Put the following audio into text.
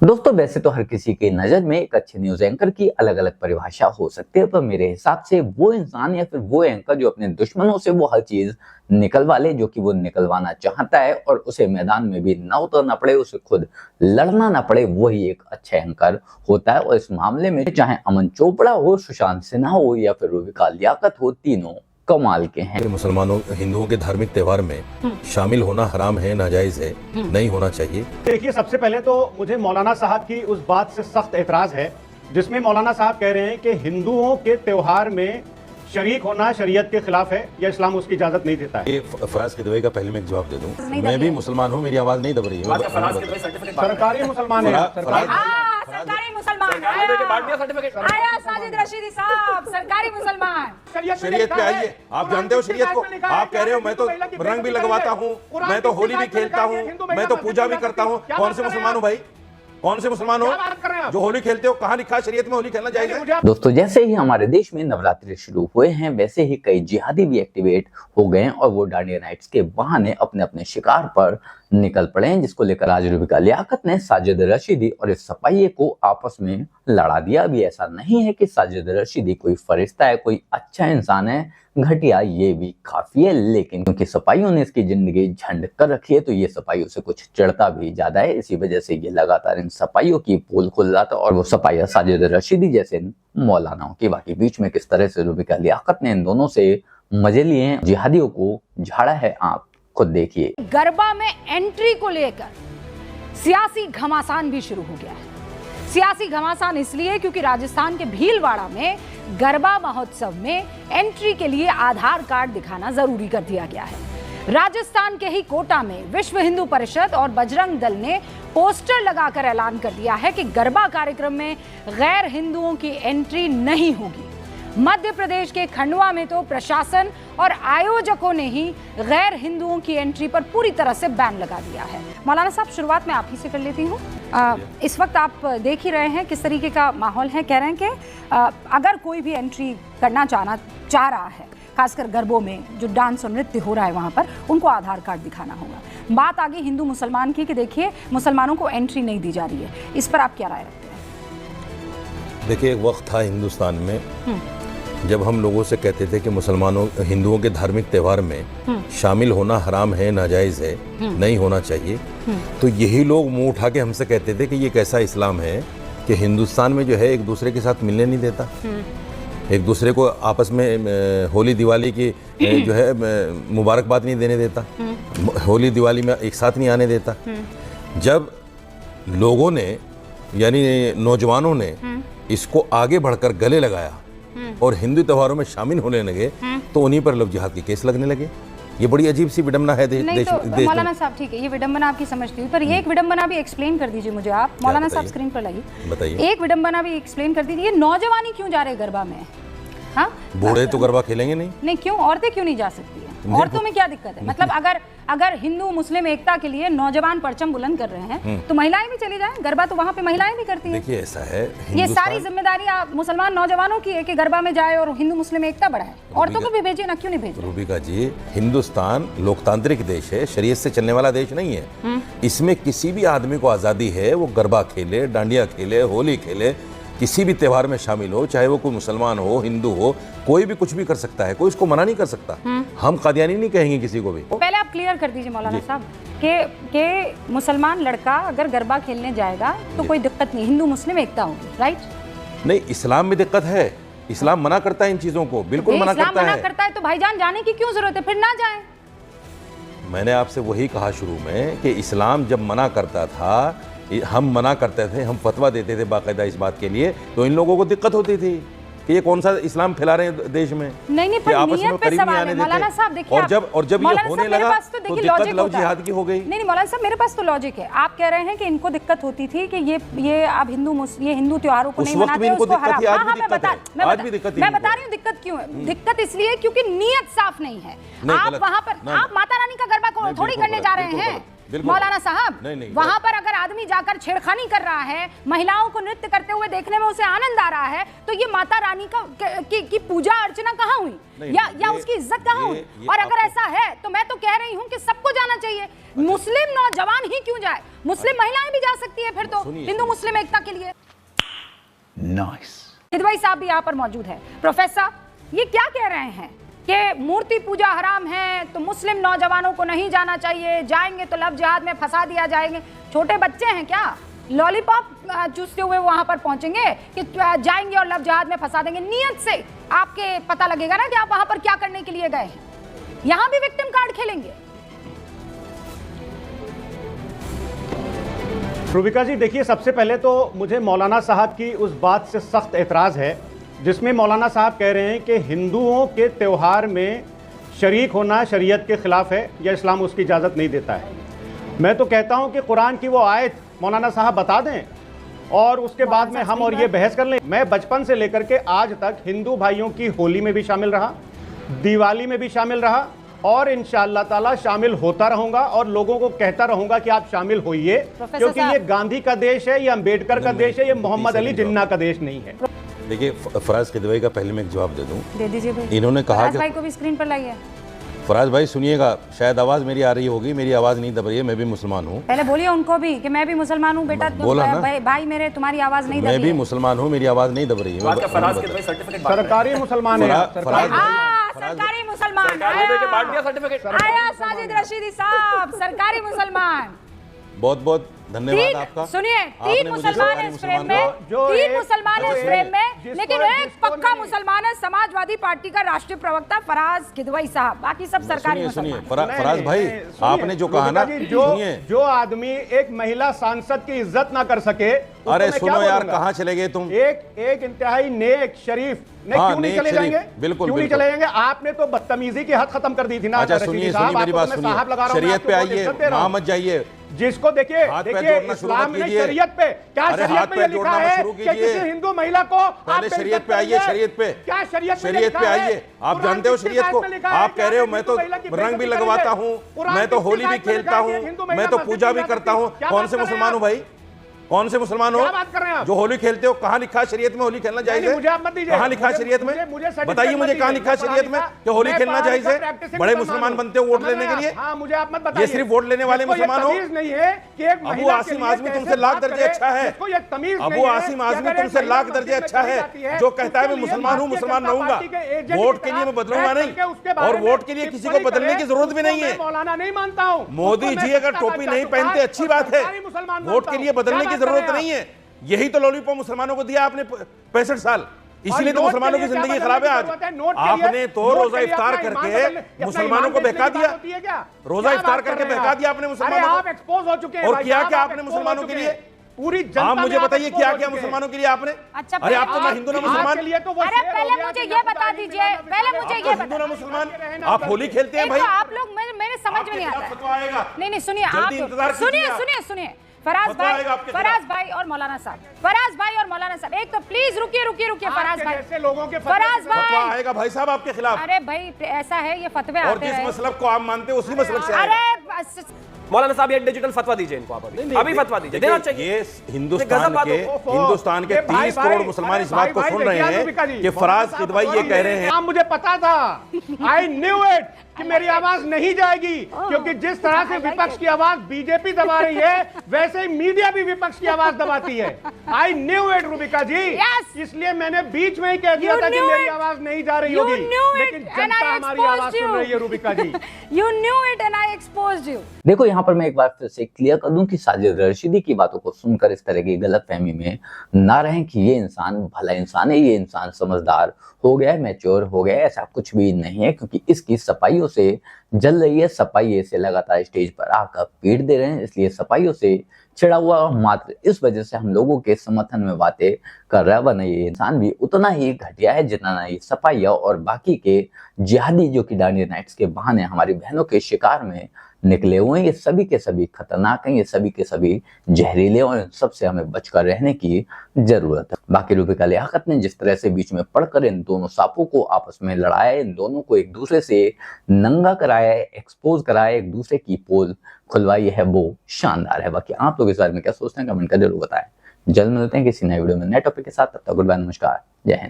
दोस्तों वैसे तो हर किसी की नज़र में एक अच्छे न्यूज़ एंकर की अलग अलग परिभाषा हो सकती है, पर मेरे हिसाब से वो इंसान या फिर वो एंकर जो अपने दुश्मनों से वो हर चीज़ निकलवा ले जो कि वो निकलवाना चाहता है और उसे मैदान में भी ना उतरना पड़े, उसे खुद लड़ना ना पड़े, वही एक अच्छा एंकर होता है। और इस मामले में चाहे अमन चोपड़ा हो, सुशांत सिन्हा हो या फिर रूबिका लियाकत हो, तीनों कमाल के हैं। मुसलमानों हिंदुओं के धार्मिक त्योहार में शामिल होना हराम है, नाजायज है, नहीं होना चाहिए। देखिए, सबसे पहले तो मुझे मौलाना साहब की उस बात से सख्त एतराज है जिसमें मौलाना साहब कह रहे हैं कि हिंदुओं के त्योहार में शरीक होना शरीयत के खिलाफ है या इस्लाम उसकी इजाजत नहीं देता है। फराज के दुबई का पहले मैं एक जवाब दे दूं। मैं भी मुसलमान हूं, मेरी आवाज नहीं दब रही है। सरकारी मुसलमान है। सरकारी मुसलमान आया साजिद रशीदी साहब, सरकारी मुसलमान। शरीयत पे आइए। आप जानते हो शरीयत को? आप कह रहे हो मैं तो रंग भी लगवाता हूँ, मैं तो होली भी खेलता हूँ, मैं तो पूजा भी करता हूँ। कौन से मुसलमान हो भाई? कौन से मुसलमान हो जो होली खेलते हो? कहाँ लिखा है शरीयत में होली खेलना जायज है? दोस्तों जैसे ही हमारे देश में नवरात्रि शुरू हुए हैं, वैसे ही कई जिहादी भी एक्टिवेट हो गए हैं और वो डांडिया नाइट्स के बहाने अपने अपने शिकार पर निकल पड़े हैं, जिसको लेकर आज रूबिका लियाकत ने साजिद रशीदी और इस सपाइये को आपस में लड़ा दिया। अभी ऐसा नहीं है कि साजिद रशीदी कोई फरिश्ता है, कोई अच्छा इंसान है, घटिया ये भी काफी है, लेकिन क्योंकि सपाइयों ने इसकी जिंदगी झंड कर रखी है तो ये सपाइयों से कुछ चिढ़ता भी ज्यादा है। इसी वजह से ये लगातार इन सपाइयों की पोल खुल रहा था और वो सपाइया साजिद रशीदी जैसे मौलानाओं की। बाकी बीच में किस तरह से रूबिका लियाकत ने इन दोनों से मजे लिए हैं, जिहादियों को झाड़ा है, आप खुद देखिए। गरबा में एंट्री को लेकर सियासी घमासान भी शुरू हो गया है। सियासी घमासान इसलिए क्योंकि राजस्थान के भीलवाड़ा में गरबा महोत्सव में एंट्री के लिए आधार कार्ड दिखाना जरूरी कर दिया गया है। राजस्थान के ही कोटा में विश्व हिंदू परिषद और बजरंग दल ने पोस्टर लगाकर ऐलान कर दिया है कि गरबा कार्यक्रम में गैर हिंदुओं की एंट्री नहीं होगी। मध्य प्रदेश के खंडवा में तो प्रशासन और आयोजकों ने ही गैर हिंदुओं की एंट्री पर पूरी तरह से बैन लगा दिया है। मौलाना साहब, शुरुआत में आप ही से कर लेती हूँ। इस वक्त आप देख ही रहे हैं किस तरीके का माहौल है। कह रहे हैं कि अगर कोई भी एंट्री करना चाह रहा है, खासकर गरबों में जो डांस और नृत्य हो रहा है वहाँ पर, उनको आधार कार्ड दिखाना होगा। बात आ गई हिंदू मुसलमान की कि देखिए मुसलमानों को एंट्री नहीं दी जा रही है, इस पर आप क्या राय रखते हैं? देखिए, एक वक्त था हिंदुस्तान में जब हम लोगों से कहते थे कि मुसलमानों हिंदुओं के धार्मिक त्योहार में शामिल होना हराम है, नाजायज है, नहीं होना चाहिए। तो यही लोग मुंह उठा के हमसे कहते थे कि ये कैसा इस्लाम है कि हिंदुस्तान में जो है एक दूसरे के साथ मिलने नहीं देता, एक दूसरे को आपस में होली दिवाली की जो है मुबारकबाद नहीं देने देता, होली दिवाली में एक साथ नहीं आने देता। जब लोगों ने यानी नौजवानों ने इसको आगे बढ़कर गले लगाया और हिंदू त्योहारों में शामिल होने लगे तो उन्हीं पर लव जिहाद के केस लगने लगे। ये बड़ी अजीब सी विडंबना है देश में। मौलाना साहब, ठीक है, ये विडंबना आपकी समझती हूँ, पर ये एक विडंबना भी एक्सप्लेन कर दीजिए मुझे आप। मौलाना साहब स्क्रीन पर लाइए, बताइए। एक विडंबना भी एक्सप्लेन कर दीजिए। नौजवानी क्यों जा रहे गरबा में? हाँ, बूढ़े तो गरबा खेलेंगे नहीं? क्यों औरतें क्यों नहीं जा सकती है? औरतों में क्या दिक्कत है? मतलब अगर हिंदू मुस्लिम एकता के लिए नौजवान परचम बुलंद कर रहे हैं तो महिलाएं भी चली जाएं गरबा, तो वहाँ पे महिलाएं भी करती हैं। देखिए, ऐसा है, ये सारी जिम्मेदारी आप मुसलमान नौजवानों की है कि गरबा में जाए और हिंदू मुस्लिम एकता बढ़ाए। औरतों को भी भेजिए ना, क्यों नहीं भेजिए? रूबिका जी, हिंदुस्तान लोकतांत्रिक देश है, शरीयत से चलने वाला देश नहीं है। इसमें किसी भी आदमी को आजादी है, वो गरबा खेले, डांडिया खेले, होली खेले, किसी भी त्योहार में शामिल हो, चाहे वो कोई मुसलमान हो, हिंदू हो, कोई भी कुछ भी कर सकता है, कोई इसको मना नहीं कर सकता। हम कादियानी नहीं कहेंगे किसी को भी। पहले आप क्लियर कर दीजिए मौलाना साहब कि मुसलमान लड़का अगर गरबा खेलने जाएगा तो कोई दिक्कत नहीं, हिंदू मुस्लिम एकता होगी, राइट? नहीं, इस्लाम में दिक्कत है, इस्लाम मना करता है इन चीजों को, बिल्कुल मना करता है। तो भाईजान जाने की क्यों जरूरत है? फिर ना जाए। मैंने आपसे वही कहा शुरू में कि इस्लाम जब मना करता था, हम मना करते थे, हम फतवा देते थे बाकायदा इस बात के लिए, तो इन लोगों को दिक्कत होती थी कि ये कौन सा इस्लाम फैला रहे हैं देश में। नहीं, पर आपस में करीब नहीं आने देते। और जब ये होने लगा तो दिक्कत लव जिहाद की हो गई। नहीं मौलाना साहब, मेरे पास तो लॉजिक है। आप कह रहे हैं कि इनको दिक्कत होती थी कि ये आप हिंदू त्योहारों को नहीं मनाते, उसको हराम। मैं बता रही हूँ दिक्कत क्यों है। दिक्कत इसलिए क्योंकि नीयत साफ नहीं है। आप वहाँ पर आप माता रानी का गरबा थोड़ी करने जा रहे हैं, बिल्कुल। मौलाना साहब, नहीं, वहां पर अगर आदमी जाकर छेड़खानी कर रहा है, महिलाओं को नृत्य करते हुए देखने में उसे आनंद आ रहा है, तो ये माता रानी की पूजा अर्चना कहाँ हुई या उसकी इज्जत कहाँ हुई? और अगर ऐसा है तो मैं तो कह रही हूँ कि सबको जाना चाहिए। मुस्लिम नौजवान ही क्यों जाए, मुस्लिम महिलाएं भी जा सकती है फिर तो, हिंदू मुस्लिम एकता के लिए। खिदवई साहब भी यहाँ पर मौजूद है। प्रोफेसर, ये क्या कह रहे हैं कि मूर्ति पूजा हराम है तो मुस्लिम नौजवानों को नहीं जाना चाहिए, जाएंगे तो लव जिहाद में फंसा दिया जाएंगे? छोटे बच्चे हैं क्या, लॉलीपॉप चूसते हुए वहां पर पहुंचेंगे कि जाएंगे और लव जिहाद में फंसा देंगे? नियत से आपके पता लगेगा ना कि आप वहां पर क्या करने के लिए गए हैं। यहां भी विक्टिम कार्ड खेलेंगे। रूबिका जी, देखिए, सबसे पहले तो मुझे मौलाना साहब की उस बात से सख्त एतराज़ है जिसमें मौलाना साहब कह रहे हैं कि हिंदुओं के त्यौहार में शरीक होना शरीयत के ख़िलाफ़ है या इस्लाम उसकी इजाज़त नहीं देता है। मैं तो कहता हूं कि कुरान की वो आयत मौलाना साहब बता दें और उसके बाद में हम और ये बहस कर लें। मैं बचपन से लेकर के आज तक हिंदू भाइयों की होली में भी शामिल रहा, दिवाली में भी शामिल रहा और इंशाअल्लाह ताला शामिल होता रहूंगा और लोगों को कहता रहूंगा कि आप शामिल होइए, क्योंकि ये गांधी का देश है, ये अंबेडकर का देश है, ये मोहम्मद अली जिन्ना का देश नहीं है। देखिए, फराज खिदवई का पहले मैं एक जवाब दे दूं। दे दीजिए भाई। इन्होंने कहा फराज कि भाई को भी स्क्रीन पर लाइए। फराज भाई सुनिएगा, शायद आवाज मेरी आ रही होगी, मेरी आवाज नहीं दब रही है, मैं भी मुसलमान हूँ। पहले बोलिए उनको भी कि मैं भी मुसलमान हूँ बेटा। बोला ना? भाई मेरे, तुम्हारी आवाज नहीं दब रही है। मैं भी मुसलमान हूँ, मेरी आवाज नहीं दब रही है। सरकारी मुसलमान है। सरकारी मुसलमान आया साजिद रशीदी साहब, सरकारी मुसलमान। बहुत बहुत धन्यवाद आपका। सुनिए, तीन मुसलमान है इस फ्रेम में, तीन मुसलमान है इस फ्रेम में, लेकिन एक पक्का मुसलमान है समाजवादी पार्टी का राष्ट्रीय प्रवक्ता फराज खिदवई साहब, बाकी सब सरकारी मुसलमान। फराज भाई, आपने जो कहा ना, जो आदमी एक महिला सांसद की इज्जत ना कर सके, अरे सुनो यार, कहाँ चले गए तुम? एक इंतहाई नेक शरीफ क्यों नहीं चले जाएंगे? बिल्कुल, क्यों नहीं चले जाएंगे? आपने तो बदतमीजी की हद खत्म कर दी थी ना। अच्छा सुनिए मेरी बात सुनिए, शरीयत पे आइए, वहां मत जाइए। जिसको देखिए इस्लाम ने शरीयत पे क्या, शरीयत में लिखा है कि किसी हिंदू महिला को पहले शरीयत पे आइए, शरीयत पे क्या शरीयत पे आइए। आप जानते हो शरीयत को? आप कह रहे हो मैं तो रंग भी लगवाता हूँ, मैं तो होली भी खेलता हूँ, मैं तो पूजा भी करता हूँ। कौन से मुसलमान हूँ भाई? कौन से मुसलमान हो जो होली खेलते हो? कहाँ लिखा है शरीयत में होली खेलना जायज है? कहाँ लिखा है शरीयत में? बताइए मुझे, कहाँ लिखा है शरीयत में कि होली खेलना जायज है? बड़े मुसलमान बनते हो वोट लेने के लिए? ये सिर्फ वोट लेने वाले मुसलमान हो? अबू आसिम आजमी तुमसे लाख दर्जे अच्छा है। अबू आसिम आजमी तुमसे लाख दर्जे अच्छा है, जो कहता है मैं मुसलमान हूँ, मुसलमान रहूंगा। वोट के लिए मैं बदलूंगा नहीं, और वोट के लिए किसी को बदलने की जरूरत भी नहीं है। मौलाना नहीं मानता हूँ। मोदी जी अगर टोपी नहीं पहनते अच्छी बात है, वोट के लिए बदलने की जरूरत नहीं है। यही तो लॉलीपॉप मुसलमानों को दिया आपने 65 साल, इसीलिए तो मुसलमानों की जिंदगी खराब है आज। आपने तो रोजा इफ्तार करके मुसलमानों को बहका दिया, रोजा इफ्तार करके बहका दिया आपने मुसलमानों को। एक्सपोज हो चुके हैं। और क्या क्या आपने मुसलमानों के लिए? पूरी जनता, आप मुझे बताइए क्या क्या मुसलमानों के लिए आपने? अच्छा, अरे आप तो ना हिंदू ना मुसलमान। अरे पहले मुझे ये बता दीजिए, पहले मुझे ये हिंदू ना मुसलमान, आप होली खेलते हैं भाई? आप लोग, मेरे समझ में नहीं आता। नहीं सुनिए, आप सुनिए फराज भाई और मौलाना साहब, फराज भाई और मौलाना साहब, एक तो प्लीज रुकिए फराज भाई, लोगों के फराज भाई आएगा भाई साहब आपके खिलाफ। अरे भाई ऐसा है, ये फतवे और आते जिस हैं। मसलब को आप मानते हो उसी मसलब से आएगा। अरे मौलाना साहब, ये डिजिटल फतवा दीजिए इनको, आप अभी फतवा दीजिए, देना चाहिए। ये हिंदुस्तान के 30 करोड़ मुसलमान इस बात को सुन रहे हैं कि फराज खिदवई ये कह रहे हैं। मुझे पता था, आई न्यू इट कि मेरी आवाज नहीं जाएगी, क्योंकि जिस तरह से विपक्ष की आवाज बीजेपी दबा रही है, वैसे ही मीडिया भी विपक्ष की आवाज दबाती है। आई न्यू इट रूबिका जी, इसलिए मैंने बीच में ही कह दिया था कि मेरी आवाज नहीं जा रही होगी, लेकिन जनता हमारी आवाज सुन रही है रूबिका जी। You knew it and I exposed you. देखो, यहाँ पर मैं एक बार फिर से क्लियर कर दूं कि साजिद रशीदी की बातों को सुनकर इस तरह की गलतफहमी में ना रहें कि ये इंसान भला इंसान है, ये इंसान समझदार हो गया है, मैच्योर हो गया है। ऐसा कुछ भी नहीं है, क्योंकि इसकी सफाइयों से जल रही है, सफाई से लगातार स्टेज पर आकर पीट दे रहे हैं, इसलिए सफाइयों से छिड़ा हुआ मात्र इस वजह से हम लोगों के समर्थन में बातें कर रहा है। वरना ये इंसान भी उतना ही घटिया है जितना ना ये सफाइया और बाकी के जिहादी जो कि डांडिया नाइट्स के बहाने हमारी बहनों के शिकार में निकले हुए हैं, ये सभी के सभी खतरनाक हैं, ये सभी के सभी जहरीले, और इन सबसे हमें बचकर रहने की जरूरत है। बाकी रूबिका लियाकत ने जिस तरह से बीच में पड़कर इन दोनों सांपों को आपस में लड़ाया, इन दोनों को एक दूसरे से नंगा कराया, एक्सपोज कराया, एक दूसरे की पोल खुलवाई है, वो शानदार है। बाकी आप लोग इस बारे में क्या सोचते हैं, कमेंट कर जरूर बताएं। जल्द मिलते हैं किसी नए वीडियो में नए टॉपिक के साथ। तब तक गुड बाय, नमस्कार, जय हिंद।